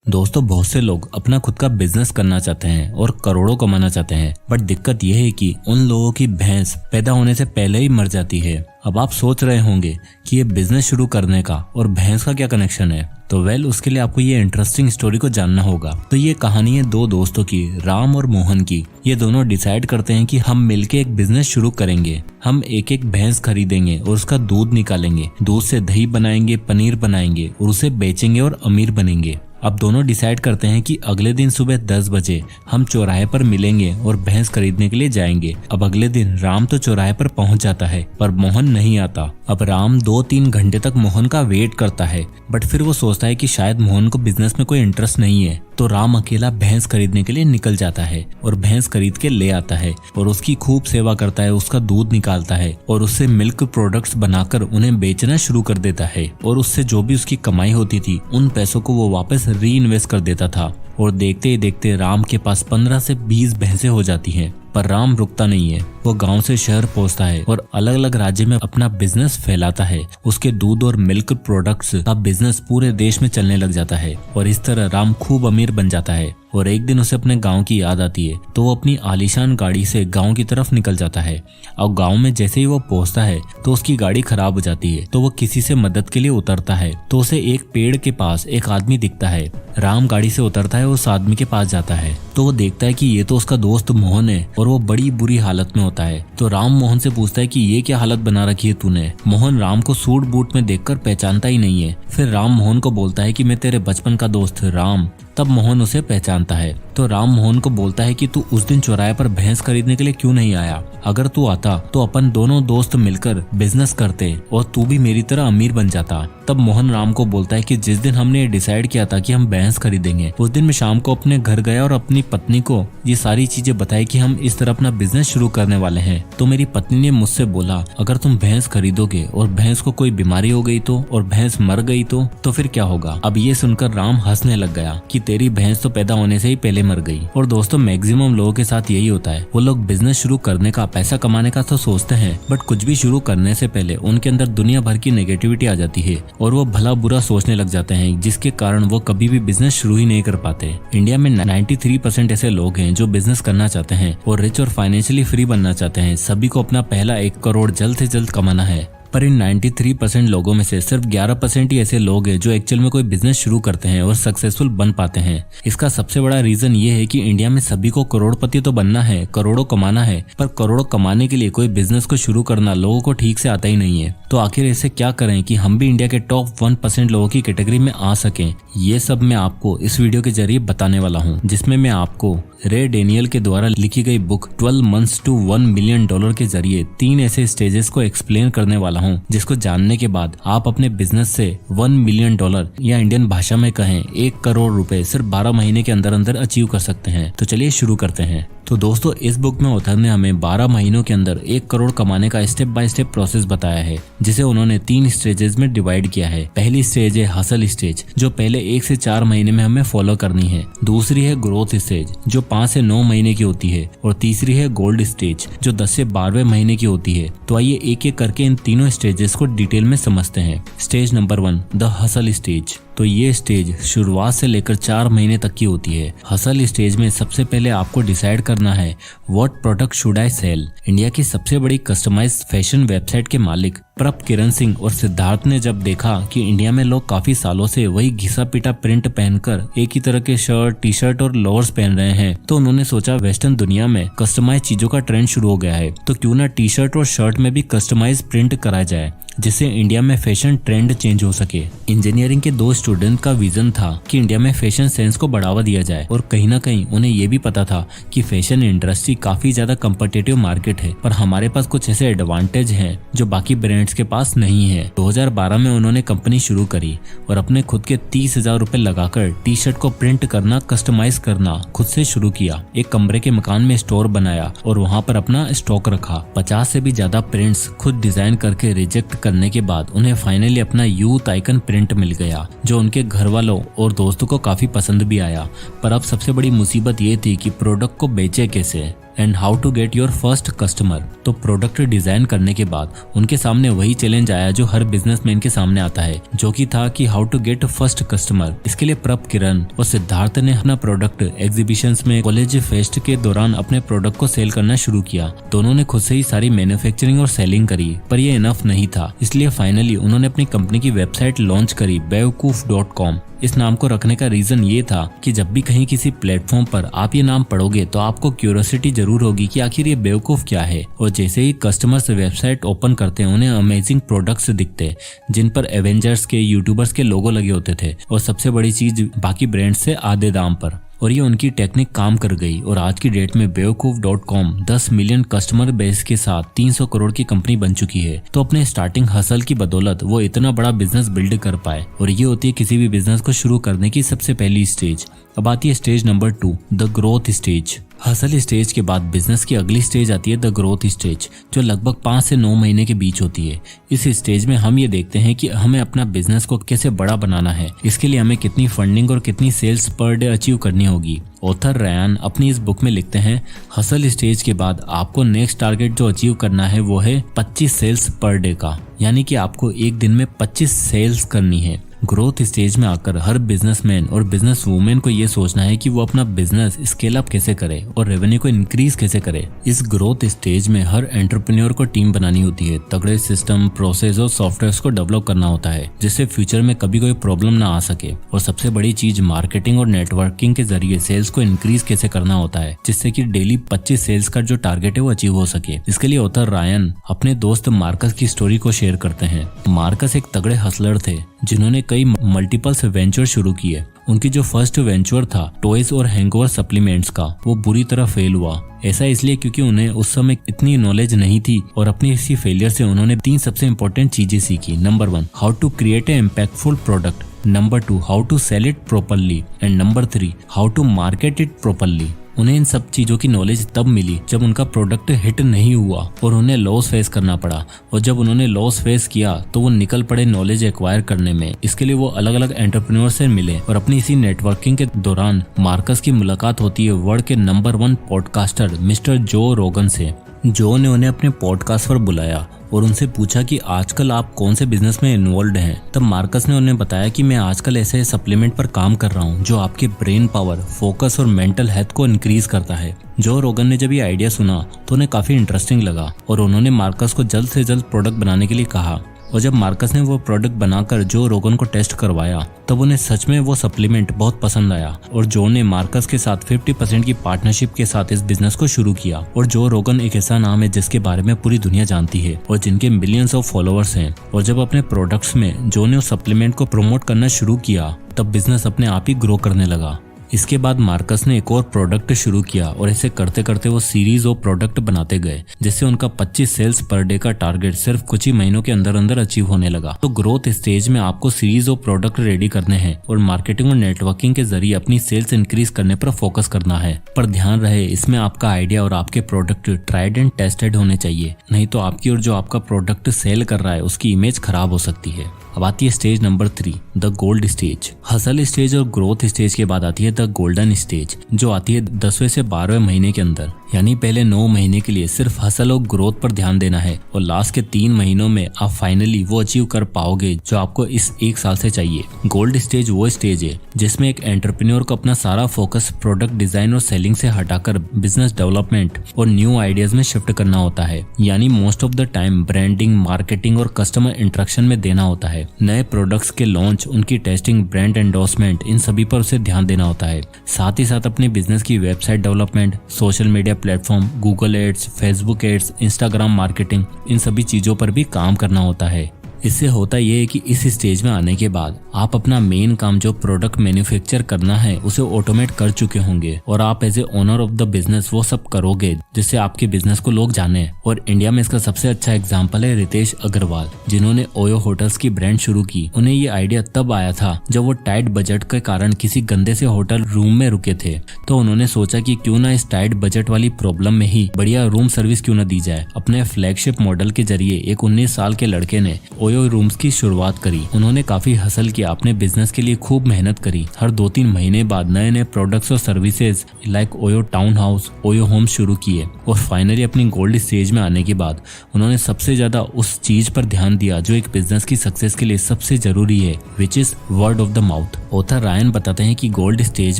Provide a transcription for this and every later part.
दोस्तों, बहुत से लोग अपना खुद का बिजनेस करना चाहते हैं और करोड़ों कमाना चाहते हैं, बट दिक्कत यह है कि उन लोगों की भैंस पैदा होने से पहले ही मर जाती है। अब आप सोच रहे होंगे कि ये बिजनेस शुरू करने का और भैंस का क्या कनेक्शन है। तो उसके लिए आपको ये इंटरेस्टिंग स्टोरी को जानना होगा। तो ये कहानी है दो दोस्तों की, राम और मोहन की। ये दोनों डिसाइड करते हैं कि हम मिलके एक बिजनेस शुरू करेंगे। हम एक एक भैंस खरीदेंगे और उसका दूध निकालेंगे, दूध से दही बनाएंगे, पनीर बनाएंगे और उसे बेचेंगे और अमीर बनेंगे। अब दोनों डिसाइड करते हैं कि अगले दिन सुबह 10 बजे हम चौराहे पर मिलेंगे और भैंस खरीदने के लिए जाएंगे। अब अगले दिन राम तो चौराहे पर पहुंच जाता है, पर मोहन नहीं आता। अब राम 2-3 घंटे तक मोहन का वेट करता है, बट फिर वो सोचता है कि शायद मोहन को बिजनेस में कोई इंटरेस्ट नहीं है। तो राम अकेला भैंस खरीदने के लिए निकल जाता है और भैंस खरीद के ले आता है और उसकी खूब सेवा करता है, उसका दूध निकालता है और उससे मिल्क प्रोडक्ट्स बनाकर उन्हें बेचना शुरू कर देता है। और उससे जो भी उसकी कमाई होती थी, उन पैसों को वो वापस री इन्वेस्ट कर देता था। और देखते ही देखते राम के पास 15 से 20 भैंसें हो जाती हैं। पर राम रुकता नहीं है। वो गांव से शहर पहुंचता है और अलग अलग राज्य में अपना बिजनेस फैलाता है। उसके दूध और मिल्क प्रोडक्ट्स का बिजनेस पूरे देश में चलने लग जाता है और इस तरह राम खूब अमीर बन जाता है। और एक दिन उसे अपने गांव की याद आती है, तो वो अपनी आलीशान गाड़ी से गांव की तरफ निकल जाता है। और गांव में जैसे ही वो पहुंचता है तो उसकी गाड़ी खराब हो जाती है। तो वो किसी से मदद के लिए उतरता है, तो उसे एक पेड़ के पास एक आदमी दिखता है। राम गाड़ी से उतरता है, उस आदमी के पास जाता है तो वो देखता है कि ये तो उसका दोस्त मोहन है और वो बड़ी बुरी हालत में होता है। तो राम मोहन से पूछता है कि ये क्या हालत बना रखी है तूने। मोहन राम को सूट बूट में देखकर पहचानता ही नहीं है। फिर राम मोहन को बोलता है कि मैं तेरे बचपन का दोस्त राम। तब मोहन उसे पहचानता है। तो राम मोहन को बोलता है कि तू उस दिन चौराहे पर भैंस खरीदने के लिए क्यों नहीं आया। अगर तू आता तो अपन दोनों दोस्त मिलकर बिजनेस करते और तू भी मेरी तरह अमीर बन जाता। तब मोहन राम को बोलता है कि जिस दिन हमने डिसाइड किया था कि हम भैंस खरीदेंगे, उस दिन मैं शाम को अपने घर गया और अपनी पत्नी को ये सारी चीजें बताई कि हम इस तरह अपना बिजनेस शुरू करने वाले हैं। तो मेरी पत्नी ने मुझसे बोला, अगर तुम भैंस खरीदोगे और भैंस को कोई बीमारी हो गई तो, और भैंस मर गई तो फिर क्या होगा। अब ये सुनकर राम हंसने लग गया कि तेरी भैंस तो पैदा होने से ही पहले मर गई। और दोस्तों, मैक्सिमम लोगों के साथ यही होता है। वो लोग बिजनेस शुरू करने का, पैसा कमाने का तो सोचते हैं, बट कुछ भी शुरू करने से पहले उनके अंदर दुनिया भर की नेगेटिविटी आ जाती है और वो भला बुरा सोचने लग जाते हैं, जिसके कारण वो कभी भी बिजनेस शुरू ही नहीं कर पाते। इंडिया में 93% ऐसे लोग हैं जो बिजनेस करना चाहते हैं और रिच और फाइनेंशियली फ्री बनना चाहते हैं। सभी को अपना पहला 1 करोड़ जल्द से जल्द कमाना है। पर इन 93% लोगों में से सिर्फ 11% ही ऐसे लोग हैं जो एक्चुअल में कोई बिजनेस शुरू करते हैं और सक्सेसफुल बन पाते हैं। इसका सबसे बड़ा रीजन ये है कि इंडिया में सभी को करोड़पति तो बनना है, करोड़ों कमाना है, पर करोड़ों कमाने के लिए कोई बिजनेस को शुरू करना लोगों को ठीक से आता ही नहीं है। तो आखिर ऐसे क्या करें कि हम भी इंडिया के टॉप 1% लोगों की कैटेगरी में आ सकें। ये सब मैं आपको इस वीडियो के जरिए बताने वाला हूँ, जिसमें मैं आपको रे डैनियल के द्वारा लिखी गई बुक 12 मंथ्स टू $1 मिलियन के जरिए 3 ऐसे स्टेजेस को एक्सप्लेन करने वाला हूँ, जिसको जानने के बाद आप अपने बिजनेस से $1 मिलियन या इंडियन भाषा में कहें 1 करोड़ रुपए सिर्फ 12 महीने के अंदर अंदर अचीव कर सकते हैं। तो चलिए शुरू करते हैं। तो दोस्तों, इस बुक में ऑथर ने हमें 12 महीनों के अंदर 1 करोड़ कमाने का स्टेप बाय स्टेप प्रोसेस बताया है, जिसे उन्होंने 3 स्टेजेस में डिवाइड किया है। पहली स्टेज है हसल स्टेज, जो पहले 1 से 4 महीने में हमें फॉलो करनी है। दूसरी है ग्रोथ स्टेज, जो 5 से 9 महीने की होती है। और तीसरी है गोल्ड स्टेज, जो 10 से 12वें महीने की होती है। तो आइए एक एक करके इन तीनों स्टेजेस को डिटेल में समझते हैं। Stage number 1, the hustle stage. तो ये स्टेज शुरुआत से लेकर 4 महीने तक की होती है। हसल स्टेज में सबसे पहले आपको डिसाइड करना है what product should I sell. India की सबसे बड़ी कस्टमाइज्ड फैशन वेबसाइट के मालिक प्रभ किरण सिंह और सिद्धार्थ ने जब देखा कि इंडिया में लोग काफी सालों से वही घिसा पिटा प्रिंट पहनकर एक ही तरह के शर्ट, टी शर्ट और लोअर्स पहन रहे हैं, तो उन्होंने सोचा वेस्टर्न दुनिया में कस्टमाइज चीजों का ट्रेंड शुरू हो गया है, तो क्यों ना टी शर्ट और शर्ट में भी कस्टमाइज प्रिंट कराया जाए, जिससे इंडिया में फैशन ट्रेंड चेंज हो सके। इंजीनियरिंग के 2 स्टूडेंट का विजन था कि इंडिया में फैशन सेंस को बढ़ावा दिया जाए, और कहीं ना कहीं उन्हें ये भी पता था कि फैशन इंडस्ट्री काफी ज्यादा कम्पिटिटिव मार्केट है, पर हमारे पास कुछ ऐसे एडवांटेज हैं जो बाकी ब्रांड्स के पास नहीं है। 2012 में उन्होंने कंपनी शुरू करी और अपने खुद के 30,000 रुपए लगाकर टी शर्ट को प्रिंट करना, कस्टमाइज करना खुद से शुरू किया। एक कमरे के मकान में स्टोर बनाया और वहाँ पर अपना स्टॉक रखा। 50 से भी ज्यादा प्रिंट्स खुद डिजाइन करके रिजेक्ट करने के बाद उन्हें फाइनली अपना यूथ आइकन प्रिंट मिल गया, जो उनके घर वालों और दोस्तों को काफी पसंद भी आया। पर अब सबसे बड़ी मुसीबत ये थी कि प्रोडक्ट को बेचे कैसे। And how to get your first customer. तो प्रोडक्ट डिजाइन करने के बाद उनके सामने वही चैलेंज आया जो हर बिजनेसमैन के सामने आता है, जो कि था कि how to get first customer. इसके लिए प्रभ, किरण और सिद्धार्थ ने अपना प्रोडक्ट एग्जीबिशंस में, कॉलेज फेस्ट के दौरान अपने प्रोडक्ट को सेल करना शुरू किया। दोनों ने खुद से ही सारी मैन्युफैक्चरिंग और सेलिंग करी, पर ये इनफ नहीं था। इसलिए फाइनली उन्होंने अपनी कंपनी की वेबसाइट लॉन्च करी, bewkoof.com। इस नाम को रखने का रीजन ये था कि जब भी कहीं किसी प्लेटफॉर्म पर आप ये नाम पढ़ोगे तो आपको क्यूरियोसिटी जरूर होगी कि आखिर ये बेवकूफ क्या है। और जैसे ही कस्टमर्स वेबसाइट ओपन करते हैं, उन्हें अमेजिंग प्रोडक्ट्स दिखते जिन पर एवेंजर्स के, यूट्यूबर्स के लोगो लगे होते थे, और सबसे बड़ी चीज बाकी ब्रांड से आधे दाम पर। और ये उनकी टेक्निक काम कर गई और आज की डेट में bewkoof.com 10 मिलियन कस्टमर बेस के साथ 300 करोड़ की कंपनी बन चुकी है। तो अपने स्टार्टिंग हसल की बदौलत वो इतना बड़ा बिजनेस बिल्ड कर पाए, और ये होती है किसी भी बिजनेस को शुरू करने की सबसे पहली स्टेज। अब आती है stage number 2, the growth stage. Hustle stage के बाद बिजनेस की अगली स्टेज आती है द ग्रोथ स्टेज, जो लगभग 5 से 9 महीने के बीच होती है। इस स्टेज में हम ये देखते हैं कि हमें अपना बिजनेस को कैसे बड़ा बनाना है, इसके लिए हमें कितनी फंडिंग और कितनी सेल्स पर डे अचीव करनी होगी। ऑथर रयान अपनी इस बुक में लिखते हैं, हसल स्टेज के बाद आपको नेक्स्ट टारगेट जो अचीव करना है वो है 25 सेल्स पर डे का, यानी कि आपको एक दिन में 25 सेल्स करनी है। ग्रोथ स्टेज में आकर हर बिजनेसमैन और बिजनेस वुमेन को ये सोचना है कि वो अपना बिजनेस स्केल अप कैसे करे और रेवेन्यू को इंक्रीज कैसे करे। इस ग्रोथ स्टेज में हर एंटरप्रेन्योर को टीम बनानी होती है, तगड़े सिस्टम, प्रोसेस और सॉफ्टवेयर को डेवलप करना होता है, जिससे फ्यूचर में कभी कोई प्रॉब्लम ना आ सके। और सबसे बड़ी चीज मार्केटिंग और नेटवर्किंग के जरिए सेल्स को इंक्रीज कैसे करना होता है, जिससे कि डेली 25 सेल्स का जो टारगेट है वो अचीव हो सके। इसके लिए ऑथर रायन अपने दोस्त मार्कस की स्टोरी को शेयर करते हैं। मार्कस एक तगड़े हसलर थे जिन्होंने कई मल्टीपल्स वेंचर शुरू किए। उनकी जो फर्स्ट वेंचर था टॉयज और हैंगओवर सप्लीमेंट्स का, वो बुरी तरह फेल हुआ। ऐसा इसलिए क्योंकि उन्हें उस समय इतनी नॉलेज नहीं थी, और अपनी इसी फेलियर से उन्होंने 3 सबसे इंपॉर्टेंट चीजें सीखी। Number 1, how to create a impactful product. Number 2, how to sell it properly. And number 3, how to market it properly. उन्हें इन सब चीजों की नॉलेज तब मिली जब उनका प्रोडक्ट हिट नहीं हुआ और उन्हें लॉस फेस करना पड़ा। और जब उन्होंने लॉस फेस किया तो वो निकल पड़े नॉलेज एक्वायर करने में। इसके लिए वो अलग अलग एंटरप्रेन्योर से मिले, और अपनी इसी नेटवर्किंग के दौरान मार्कस की मुलाकात होती है वर्ल्ड के नंबर 1 पॉडकास्टर मिस्टर जो रोगन से। जो ने उन्हें अपने पॉडकास्ट पर बुलाया और उनसे पूछा कि आजकल आप कौन से बिजनेस में इन्वॉल्व हैं। तब मार्कस ने उन्हें बताया कि मैं आजकल ऐसे सप्लीमेंट पर काम कर रहा हूं जो आपके ब्रेन पावर, फोकस और मेंटल हेल्थ को इंक्रीज करता है। जो रोगन ने जब ये आइडिया सुना तो उन्हें काफी इंटरेस्टिंग लगा, और उन्होंने मार्कस को जल्द से जल्द प्रोडक्ट बनाने के लिए कहा। और जब मार्कस ने वो प्रोडक्ट बनाकर जो रोगन को टेस्ट करवाया, तब उन्हें सच में वो सप्लीमेंट बहुत पसंद आया, और जो ने मार्कस के साथ 50% की पार्टनरशिप के साथ इस बिजनेस को शुरू किया। और जो रोगन एक ऐसा नाम है जिसके बारे में पूरी दुनिया जानती है और जिनके मिलियंस ऑफ फॉलोअर्स हैं। और जब अपने प्रोडक्ट्स में जो ने उस सप्लीमेंट को प्रमोट करना शुरू किया, तब बिजनेस अपने आप ही ग्रो करने लगा। इसके बाद मार्कस ने एक और प्रोडक्ट शुरू किया, और ऐसे करते करते वो सीरीज ऑफ प्रोडक्ट बनाते गए, जिससे उनका 25 सेल्स पर डे का टारगेट सिर्फ कुछ ही महीनों के अंदर अंदर अचीव होने लगा। तो ग्रोथ स्टेज में आपको सीरीज ऑफ प्रोडक्ट रेडी करने हैं और मार्केटिंग और नेटवर्किंग के जरिए अपनी सेल्स इंक्रीज करने पर फोकस करना है। पर ध्यान रहे, इसमें आपका आइडिया और आपके प्रोडक्ट ट्राइड एंड टेस्टेड होने चाहिए, नहीं तो आपकी और जो आपका प्रोडक्ट सेल कर रहा है उसकी इमेज खराब हो सकती है। अब आती है stage number 3, the gold stage. Hustle stage और ग्रोथ स्टेज के बाद आती है द गोल्डन स्टेज, जो आती है 10वें से 12वें महीने के अंदर। यानी पहले 9 महीने के लिए सिर्फ हसल और ग्रोथ पर ध्यान देना है, और लास्ट के 3 महीनों में आप फाइनली वो अचीव कर पाओगे जो आपको इस 1 साल से चाहिए। गोल्ड स्टेज वो स्टेज है जिसमें एक एंटरप्रेन्योर को अपना सारा फोकस प्रोडक्ट डिजाइन और सेलिंग से हटाकर बिजनेस डेवलपमेंट और न्यू आइडियाज में शिफ्ट करना होता है। यानी most of the time branding, marketing और कस्टमर इंटरेक्शन में देना होता है। नए प्रोडक्ट्स के लॉन्च, उनकी टेस्टिंग, ब्रांड एंडोर्समेंट, इन सभी पर उसे ध्यान देना होता है। साथ ही साथ अपने बिजनेस की website development, social media platform, Google ads, Facebook ads, Instagram marketing, इन सभी चीजों पर भी काम करना होता है। इससे होता यह है कि इस स्टेज में आने के बाद आप अपना मेन काम जो प्रोडक्ट मैन्युफैक्चर करना है उसे ऑटोमेट कर चुके होंगे, और आप as a owner of the business वो सब करोगे जिससे आपके बिजनेस को लोग जाने। और इंडिया में इसका सबसे अच्छा एग्जांपल है रितेश अग्रवाल, जिन्होंने ओयो होटल्स की ब्रांड शुरू की। उन्हें ये आइडिया तब आया था जब वो टाइट बजट के कारण किसी गंदे से होटल रूम में रुके थे। तो उन्होंने सोचा कि क्यों ना इस टाइट बजट वाली प्रॉब्लम में ही बढ़िया रूम सर्विस क्यों ना दी जाए। अपने फ्लैगशिप मॉडल के जरिए एक 19 साल के लड़के ने ओयो रूम्स की शुरुआत करी। उन्होंने काफी हसल किया, अपने बिजनेस के लिए खूब मेहनत करी। हर 2-3 महीने बाद नए नए प्रोडक्ट्स और services like OYO town house, OYO home शुरू किए और फाइनली अपनी गोल्ड स्टेज में आने के बाद उन्होंने सबसे ज्यादा उस चीज पर ध्यान दिया जो एक बिजनेस की सक्सेस के लिए सबसे जरूरी है, which is word of the mouth. Author Ryan बताते हैं कि गोल्ड स्टेज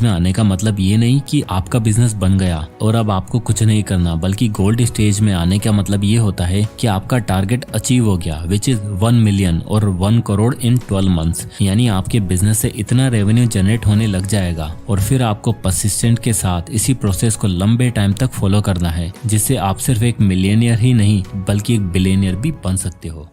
में आने का मतलब ये नहीं कि आपका बिजनेस बन गया और अब आपको कुछ नहीं करना, बल्कि गोल्ड स्टेज में आने का मतलब ये होता है कि आपका टारगेट अचीव हो गया, विच इज 1 मिलियन और 1 करोड़ इन 12 मंथ्स। यानी आपके बिजनेस से इतना रेवेन्यू जनरेट होने लग जाएगा और फिर आपको परसिस्टेंट के साथ इसी प्रोसेस को लंबे टाइम तक फॉलो करना है, जिससे आप सिर्फ एक मिलियनियर ही नहीं बल्कि एक बिलियनियर भी बन सकते हो।